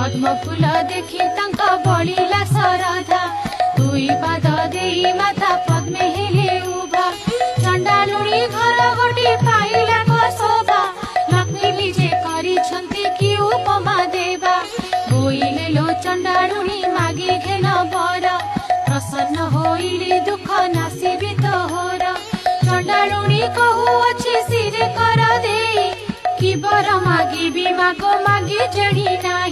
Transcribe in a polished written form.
पद्म फूल देखि तांका बलिला सरधा दुई पाद देई माता पद्मे हेले उभा चंडालुणी घर गोटे पाइला को शोभा लक्ष्मी निजे करिछन्ति कि उपमा देवा बोइले लो चंडालुणी मागी घेन बर प्रसन्न होइले दुख नासिबे तोहर चंडालुणी कहू अछि सिर कर दे कि बर मागी बिमा को मागी जड़ी नाही